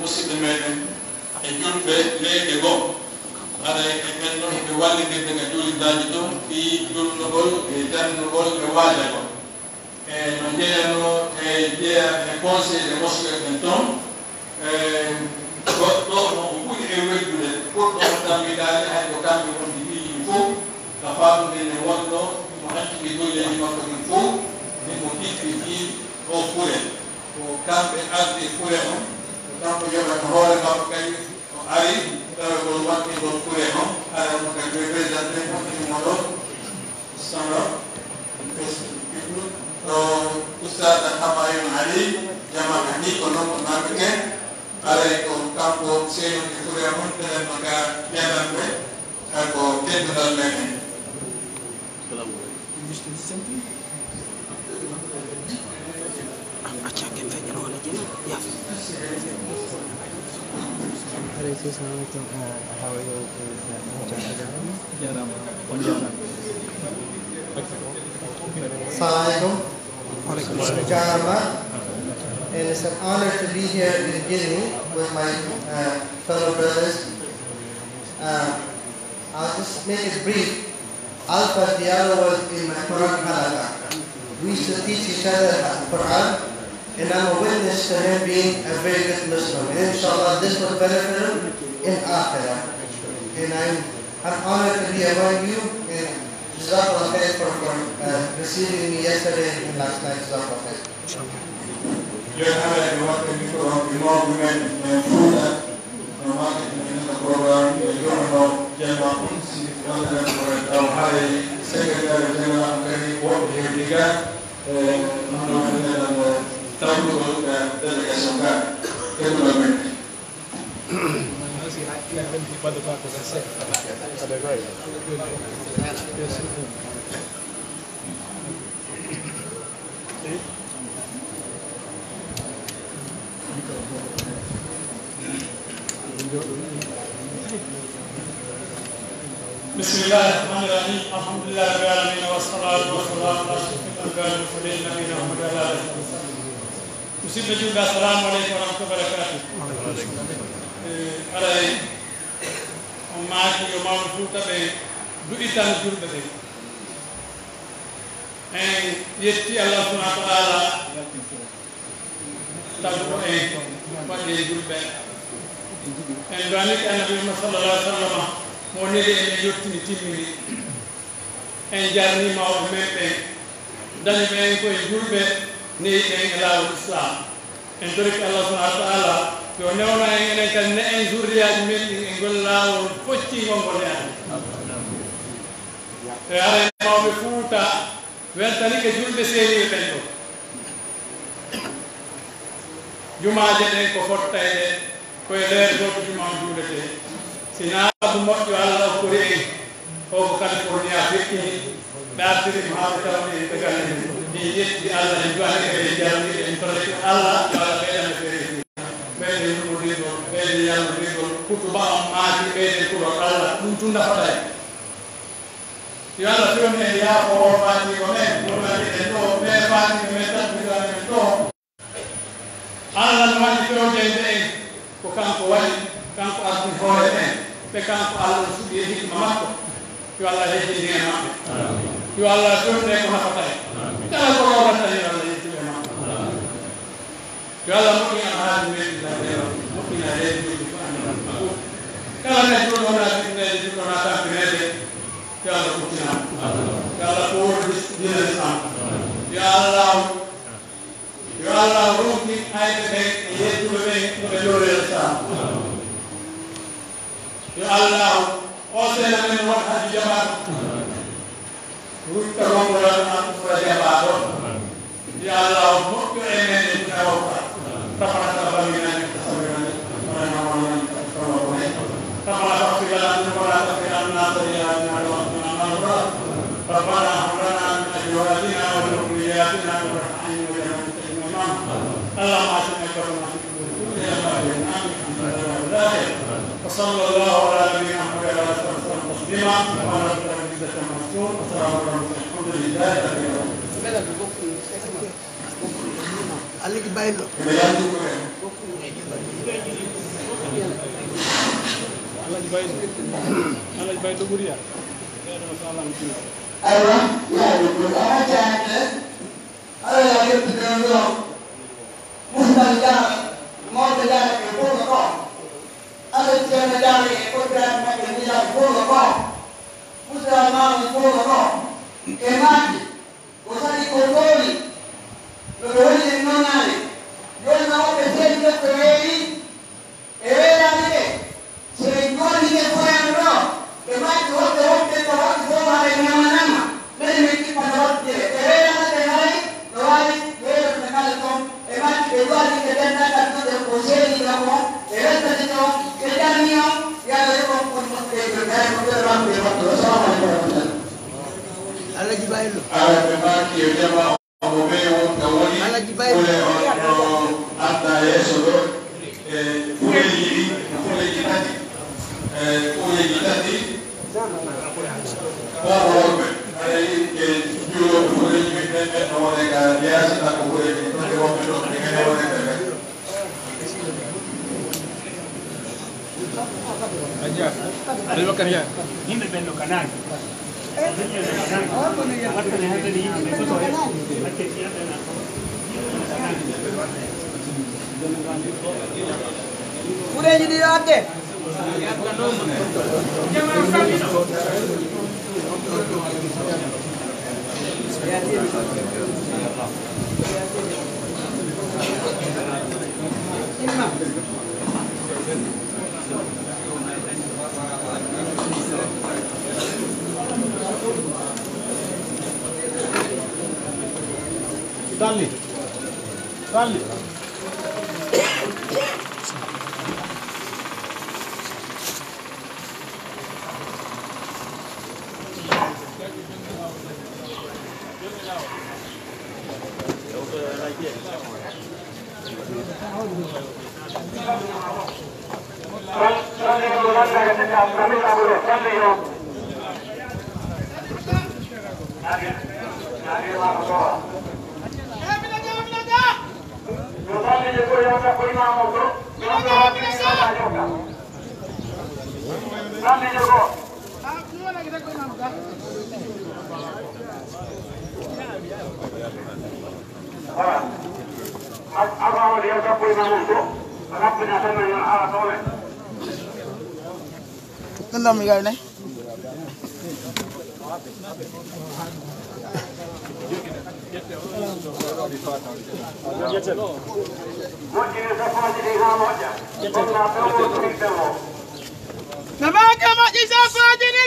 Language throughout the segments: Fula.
musidɓe meɗen e julɓe leyɗe goo ara e men noon ɓe wallidirde e juuliddaji ɗum fi julnugol e jannugol e waajagol e no jeyano e jeeya e conseil de mosquée men toon goɗɗo no ɓuri e weddude ɓurɗo no tambidade hay ko kamɓe wonde wiiji fof ka faamude ne wonno mo hacciki golleji makko ɗin fof emo ɗiɗɗi fi o fure ko kamɓe arde fure on ko kanko yoɓata hoore makko kadi o ari ɗawegol waɗɗigol fure on ara mo kadi représenté moɗɗimo ɗo samra ustad Hamayun Ali jama ni ko non ko marke aray ko kampo seno di fure mon telen maka yanambe ko teddugal men And it's an honor to be here in Guinea with my fellow brothers. I'll just make it brief. Alpha Diallo was in my Quran Halaka. We used to teach each other Quran, and I'm a witness to him being a very good Muslim. And inshallah, this will benefit him in Akhirah. And I'm honored to be among you. And Jazakallah khair for receiving me yesterday and last night. Jazakallah khair. Yo have a work in the movement and food and marketing in the program. You don't know General Kunsi, our High Secretary General, what he began, delegation development. بسم الله الرحمن الرحيم الحمد لله رب العالمين والصلاة والسلام على أشرف الأنبياء والمرسلين نبينا محمد وعلى آله وصحبه مسلم جدا السلام عليكم ورحمة الله وبركاته. على أماتي يوم الفوت بإتان جربة أن يأتي الله سبحانه وتعالى تبرو بدي جربة أن ذلك النبي صلى الله عليه وسلم monede en yottini timmini en jarnima o meɓɓe dañi ɓen koye julɓe neyi ɓen e laawol islam en doriki allah subahana wa taala yo newna en enen kadi ne en zurriyaji men ɗi e ngol laawol foccingol ngol yaani e ara mawɓe fuuta weltanike julɓe seeniɓe ɓen ɗo jumaje ɗen ko fottayɗe koye leer goto juma o juulete sina bu moƴƴo allah ko rewi o ko california fekkini ɓe artiri maɓe tawni ɓe galle ni yetti allah en duwane ɓe jarniɓe en torati allah yo allah ɓeydane ferefi ɓeyde yurmodirgol ɓeyde yalmodirgol kutuba on maati ɓeyde kurol allah ɗum tun nafata en yo allah fewni en yaafo o fatiko men wonani en ɗo ɓe fatiko men tatbidane men ɗo allah no waɗi fewjeyde en ko kanko waɗi kanko ardi hoore men ɓe kanko allah suɓi e hikma makko yo allah heddini e maɓɓe yo allah fewne ko nafata en kala ko wawata yo allah yettiɓe makko yo allah moƴƴina haaji meɗiɗa moƴƴina reedi juɗi fo andiran kala ne juɗona fitneede juɗona tampinede yo allah ɓuttinama yo allah ko woni dina l'islam yo allah ronki hayɓe ɓe e yettuɓe ɓe noɓe jowre l'islam yo allah o sena men won haji jabaɗo wutta rongolan fura jabaɗo yo allah moƴƴo e men e tawka rabbana taqabbal minna ربنا اغفر لنا ولا تغفر عنا سيئاتنا وقنا عذاب النار ربنا هب لنا من ازواجنا وذرياتنا قرة اعين واجعلنا للمتقين اماما اللهم اعطنا كرما في وصلى الله على نبينا محمد وعلى اله وصحبه تسليما وعلى اله وصحبه المسجون والسلام عليكم الحمد لله رب العالمين. Alay bay do buriya aywa yaa ngi ko ama jaante ala yaa yëpp dina ñëw musal jaar moo ko jaar ke pour nga ko ala seen jaar ke pour jaar ma ke ni jaar pour nga ko musal ma ni pour nga ko e maji wasali ko doli lo woni no nani yo na o pe sen ko weli e wela ni ke se ngoni ke ko ya no e maji o te ko ko ma re nyama nama mele me ki pa no te e wela na te hai no ai wela na kala ko e maji ke do ani ke den na ka to de ko se ni na ko e wela te no ke ya ni ya le ko ko mo te ko ga ko te ram te ko to sa ma ko Alaji Baylo. Alabemaki ojama obeyo kawoni. Alaji Baylo. Ule ata yeso kule yitati. Kule yitati. Kwa wobe. Ale julo kule yitati na wale ka yasi na kule yitati wobe ndo ngene wale ka. aja alwa kan ya Himbe bello kanani. Makane hata ni himbe kuto Kure jadi ate. Dali. Kenapa Miguel nih? Nama ke mak jisa apa aja ni?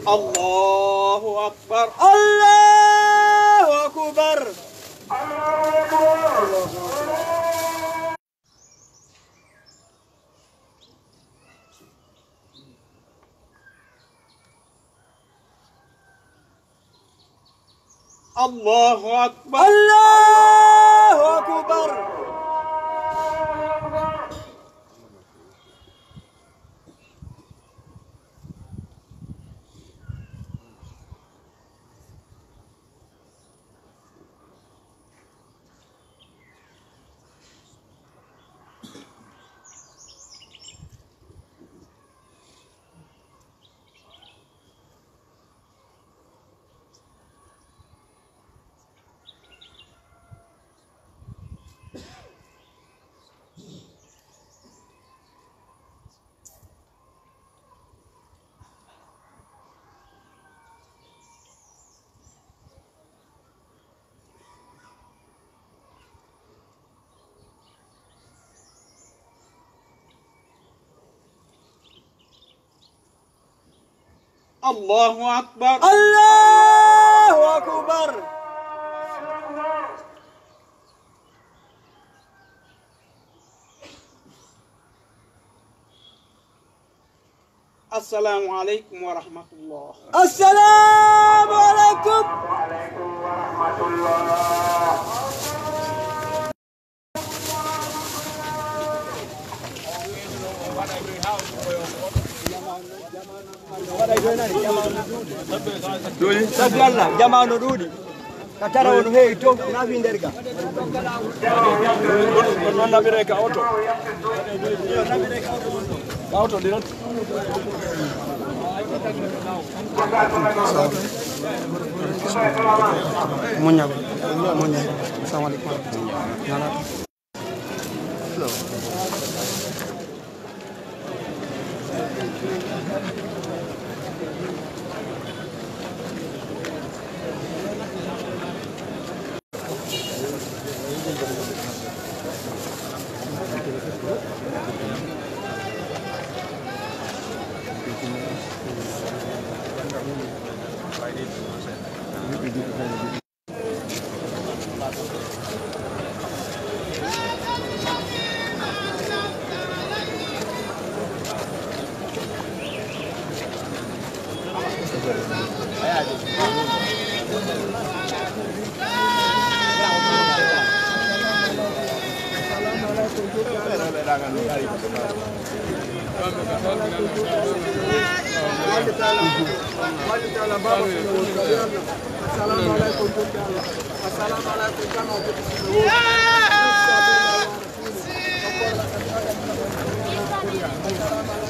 Allahu Akbar. Allahu Akbar. Allahu Akbar. Allahu Akbar. الله أكبر الله أكبر. السلام عليكم ورحمة الله. السلام عليكم ورحمة الله. Sabu Allah jama'a no dudi katara wono hey to na fi nderga non na bire ka auto auto di non munya assalamualaikum nala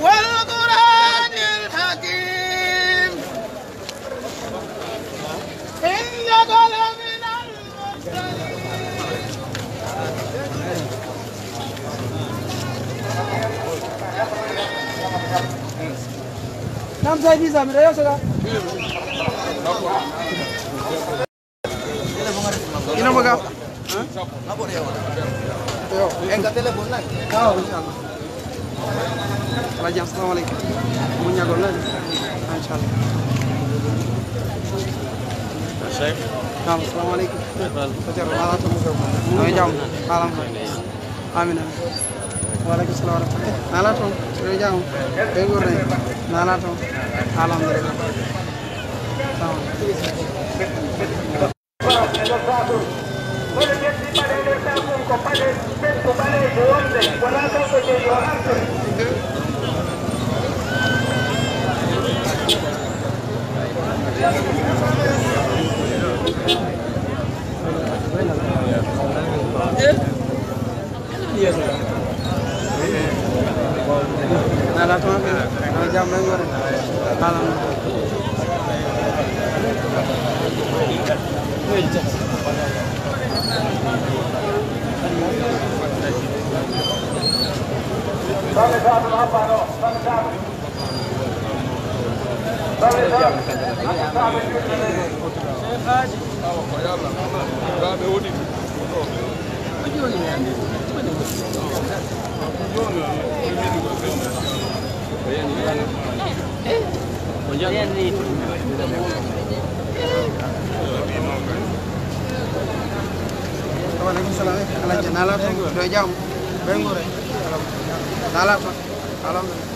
والقرآن الحكيم إنك لمن المرسلين. Nam saya di sana, ya sudah. Ini apa kau? Apa dia? Yo, enggak telepon lagi. Oh, insyaallah. Raja, assalamualaikum. Munya golan. Insyaallah. Syekh. Assalamualaikum. Fajar Allah taala. Ayo jam. Alhamdulillah. Amin. Waalaikumsalam warahmatullahi. Nala to. Ayo jam. Bengur ne. Nala to. Alhamdulillah. Nala to. Ayo jam bengur. Alhamdulillah. Waalaikumsalam. Nala to. Dua jam. Bengur. Nala to. Alhamdulillah.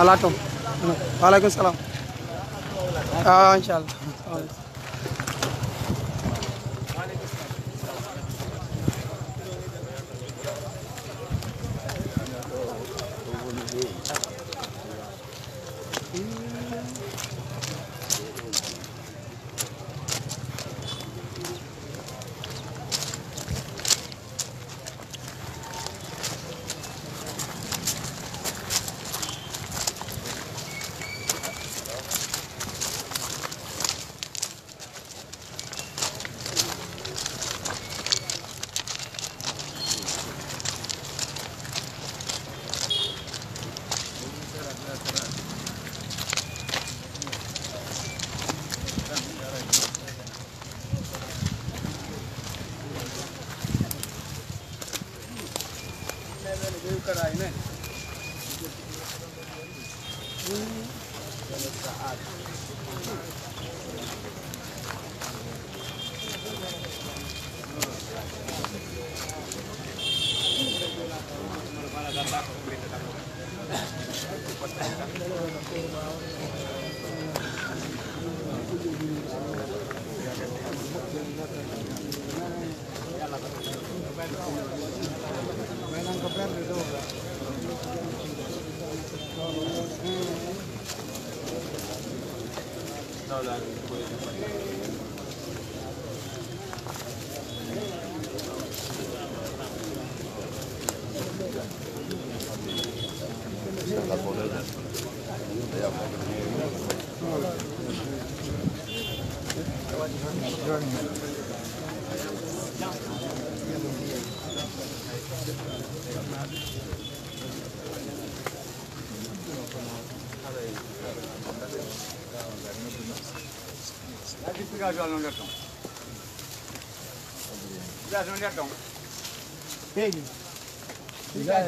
Assalamualaikum. Waalaikumsalam. Insyaallah.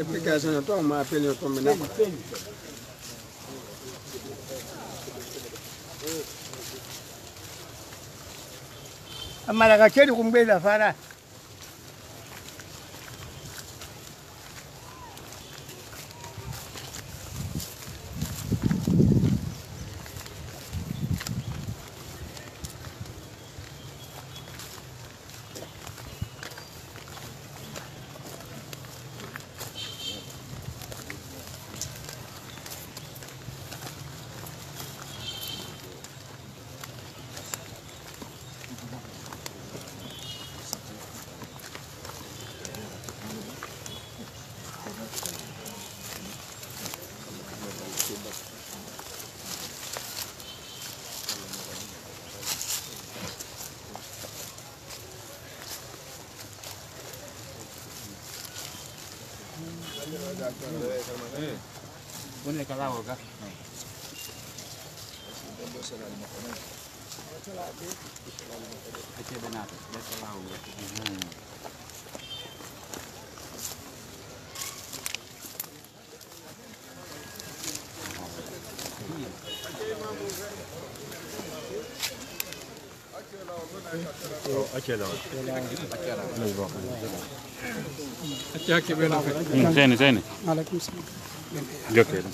Explicação, tô uma pele combinada. Amara kacheri kumbela fara. Boleh kalau kah? Kecil benar, dia kalau. Sini. Waalaikumsalam. Joke.